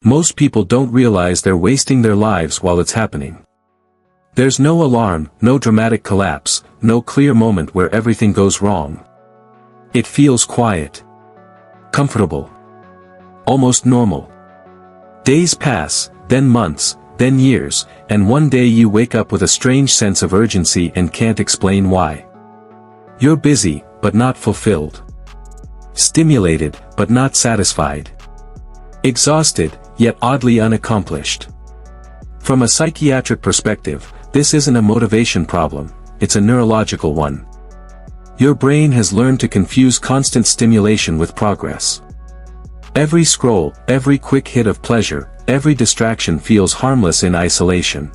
Most people don't realize they're wasting their lives while it's happening. There's no alarm, no dramatic collapse, no clear moment where everything goes wrong. It feels quiet, comfortable, almost normal. Days pass, then months, then years, and one day you wake up with a strange sense of urgency and can't explain why. You're busy, but not fulfilled. Stimulated, but not satisfied. Exhausted, yet oddly unaccomplished. From a psychiatric perspective, this isn't a motivation problem, it's a neurological one. Your brain has learned to confuse constant stimulation with progress. Every scroll, every quick hit of pleasure, every distraction feels harmless in isolation.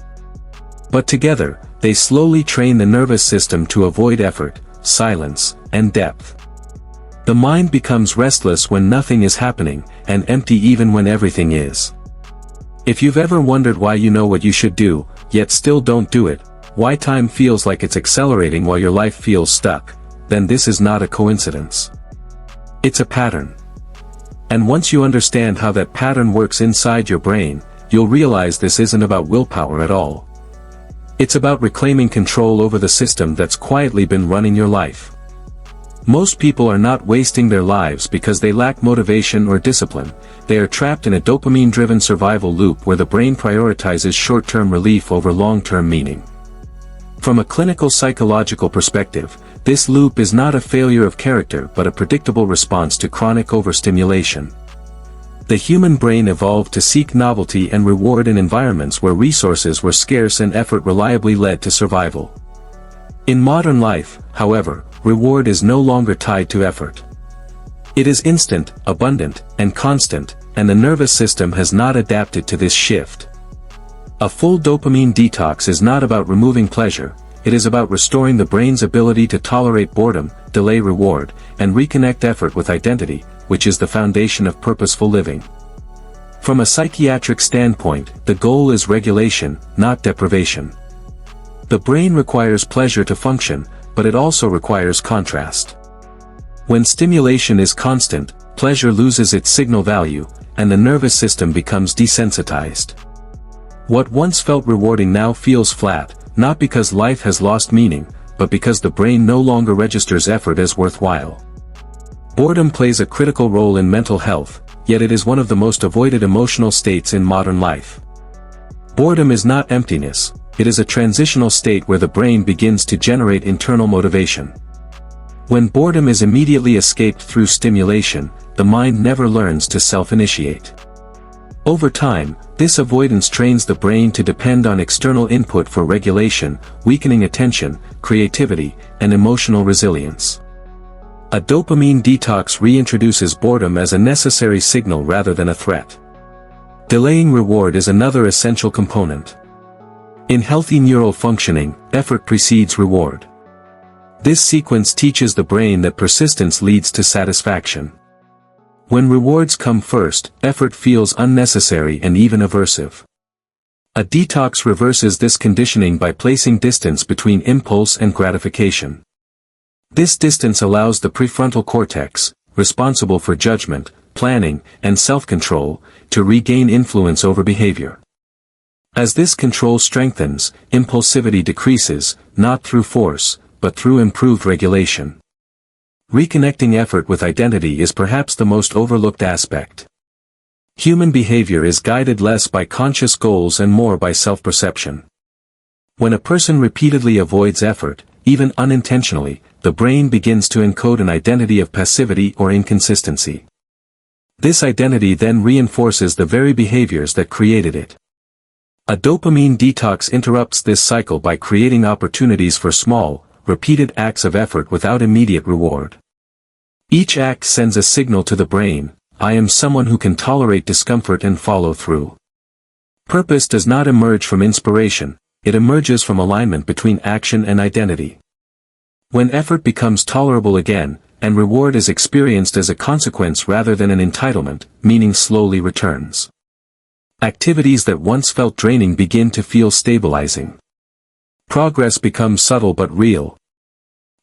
But together, they slowly train the nervous system to avoid effort, silence, and depth. The mind becomes restless when nothing is happening, and empty even when everything is. If you've ever wondered why you know what you should do, yet still don't do it, why time feels like it's accelerating while your life feels stuck, then this is not a coincidence. It's a pattern. And once you understand how that pattern works inside your brain, you'll realize this isn't about willpower at all. It's about reclaiming control over the system that's quietly been running your life. Most people are not wasting their lives because they lack motivation or discipline, they are trapped in a dopamine-driven survival loop where the brain prioritizes short-term relief over long-term meaning. From a clinical psychological perspective, this loop is not a failure of character but a predictable response to chronic overstimulation. The human brain evolved to seek novelty and reward in environments where resources were scarce and effort reliably led to survival. In modern life, however, reward is no longer tied to effort. It is instant, abundant, and constant, and the nervous system has not adapted to this shift. A full dopamine detox is not about removing pleasure, it is about restoring the brain's ability to tolerate boredom, delay reward, and reconnect effort with identity, which is the foundation of purposeful living. From a psychiatric standpoint, the goal is regulation, not deprivation. The brain requires pleasure to function, but it also requires contrast. When stimulation is constant, pleasure loses its signal value, and the nervous system becomes desensitized. What once felt rewarding now feels flat, not because life has lost meaning, but because the brain no longer registers effort as worthwhile. Boredom plays a critical role in mental health, yet it is one of the most avoided emotional states in modern life. Boredom is not emptiness, it is a transitional state where the brain begins to generate internal motivation. When boredom is immediately escaped through stimulation, the mind never learns to self-initiate. Over time, this avoidance trains the brain to depend on external input for regulation, weakening attention, creativity, and emotional resilience. A dopamine detox reintroduces boredom as a necessary signal rather than a threat. Delaying reward is another essential component. In healthy neural functioning, effort precedes reward. This sequence teaches the brain that persistence leads to satisfaction. When rewards come first, effort feels unnecessary and even aversive. A detox reverses this conditioning by placing distance between impulse and gratification. This distance allows the prefrontal cortex, responsible for judgment, planning, and self-control, to regain influence over behavior. As this control strengthens, impulsivity decreases, not through force, but through improved regulation. Reconnecting effort with identity is perhaps the most overlooked aspect. Human behavior is guided less by conscious goals and more by self-perception. When a person repeatedly avoids effort, even unintentionally, the brain begins to encode an identity of passivity or inconsistency. This identity then reinforces the very behaviors that created it. A dopamine detox interrupts this cycle by creating opportunities for small, repeated acts of effort without immediate reward. Each act sends a signal to the brain, I am someone who can tolerate discomfort and follow through. Purpose does not emerge from inspiration, it emerges from alignment between action and identity. When effort becomes tolerable again, and reward is experienced as a consequence rather than an entitlement, meaning slowly returns. Activities that once felt draining begin to feel stabilizing. Progress becomes subtle but real.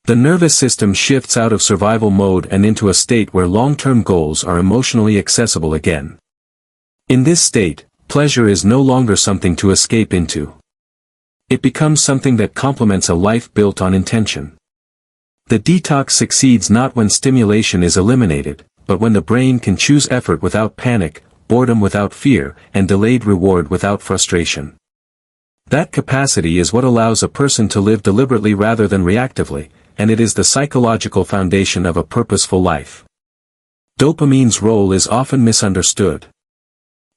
The nervous system shifts out of survival mode and into a state where long-term goals are emotionally accessible again. In this state, pleasure is no longer something to escape into. It becomes something that complements a life built on intention. The detox succeeds not when stimulation is eliminated, but when the brain can choose effort without panic, boredom without fear, and delayed reward without frustration. That capacity is what allows a person to live deliberately rather than reactively, and it is the psychological foundation of a purposeful life. Dopamine's role is often misunderstood.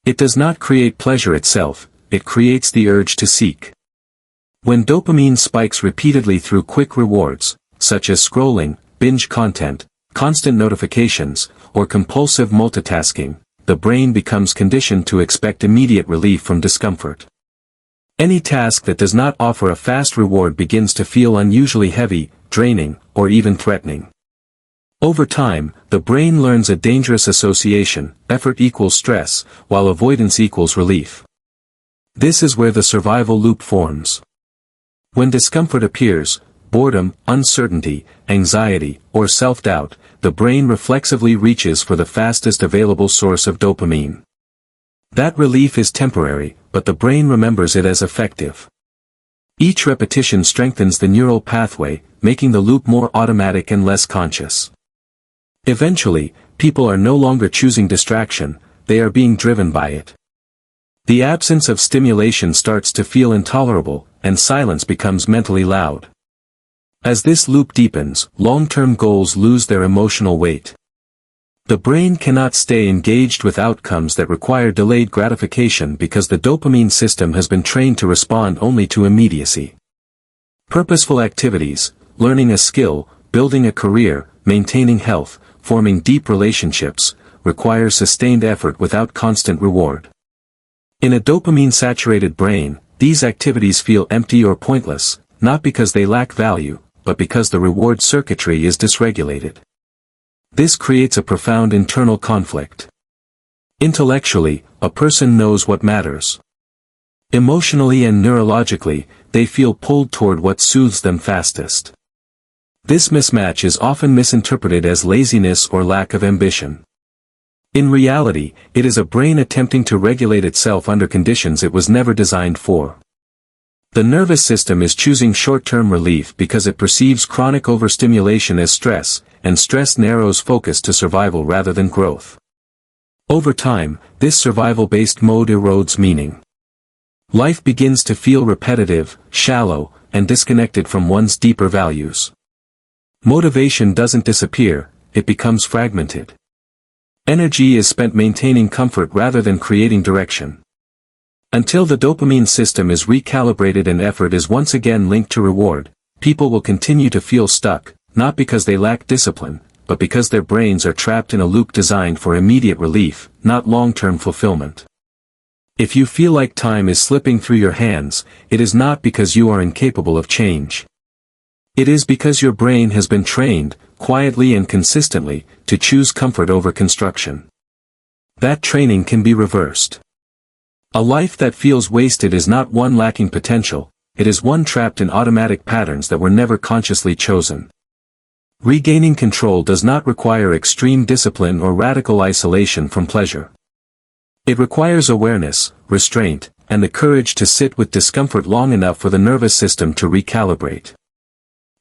It does not create pleasure itself, it creates the urge to seek. When dopamine spikes repeatedly through quick rewards, such as scrolling, binge content, constant notifications, or compulsive multitasking, the brain becomes conditioned to expect immediate relief from discomfort. Any task that does not offer a fast reward begins to feel unusually heavy, draining, or even threatening. Over time, the brain learns a dangerous association: effort equals stress, while avoidance equals relief. This is where the survival loop forms. When discomfort appears, boredom, uncertainty, anxiety, or self-doubt, the brain reflexively reaches for the fastest available source of dopamine. That relief is temporary, but the brain remembers it as effective. Each repetition strengthens the neural pathway, making the loop more automatic and less conscious. Eventually, people are no longer choosing distraction, they are being driven by it. The absence of stimulation starts to feel intolerable, and silence becomes mentally loud. As this loop deepens, long-term goals lose their emotional weight. The brain cannot stay engaged with outcomes that require delayed gratification because the dopamine system has been trained to respond only to immediacy. Purposeful activities, learning a skill, building a career, maintaining health, forming deep relationships, require sustained effort without constant reward. In a dopamine-saturated brain, these activities feel empty or pointless, not because they lack value, but because the reward circuitry is dysregulated. This creates a profound internal conflict. Intellectually, a person knows what matters. Emotionally and neurologically, they feel pulled toward what soothes them fastest. This mismatch is often misinterpreted as laziness or lack of ambition. In reality, it is a brain attempting to regulate itself under conditions it was never designed for. The nervous system is choosing short-term relief because it perceives chronic overstimulation as stress, and stress narrows focus to survival rather than growth. Over time, this survival-based mode erodes meaning. Life begins to feel repetitive, shallow, and disconnected from one's deeper values. Motivation doesn't disappear, it becomes fragmented. Energy is spent maintaining comfort rather than creating direction. Until the dopamine system is recalibrated and effort is once again linked to reward, people will continue to feel stuck, not because they lack discipline, but because their brains are trapped in a loop designed for immediate relief, not long-term fulfillment. If you feel like time is slipping through your hands, it is not because you are incapable of change. It is because your brain has been trained, quietly and consistently, to choose comfort over construction. That training can be reversed. A life that feels wasted is not one lacking potential, it is one trapped in automatic patterns that were never consciously chosen. Regaining control does not require extreme discipline or radical isolation from pleasure. It requires awareness, restraint, and the courage to sit with discomfort long enough for the nervous system to recalibrate.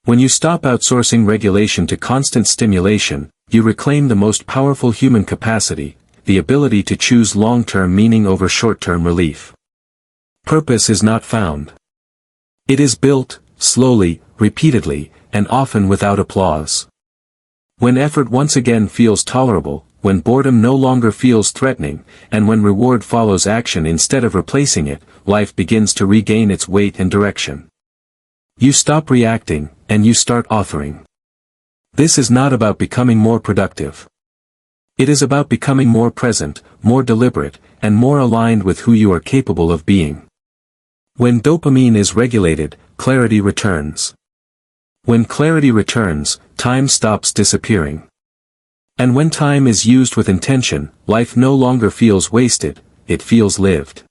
When you stop outsourcing regulation to constant stimulation, you reclaim the most powerful human capacity, the ability to choose long-term meaning over short-term relief. Purpose is not found. It is built, slowly, repeatedly, and often without applause. When effort once again feels tolerable, when boredom no longer feels threatening, and when reward follows action instead of replacing it, life begins to regain its weight and direction. You stop reacting, and you start authoring. This is not about becoming more productive. It is about becoming more present, more deliberate, and more aligned with who you are capable of being. When dopamine is regulated, clarity returns. When clarity returns, time stops disappearing. And when time is used with intention, life no longer feels wasted, it feels lived.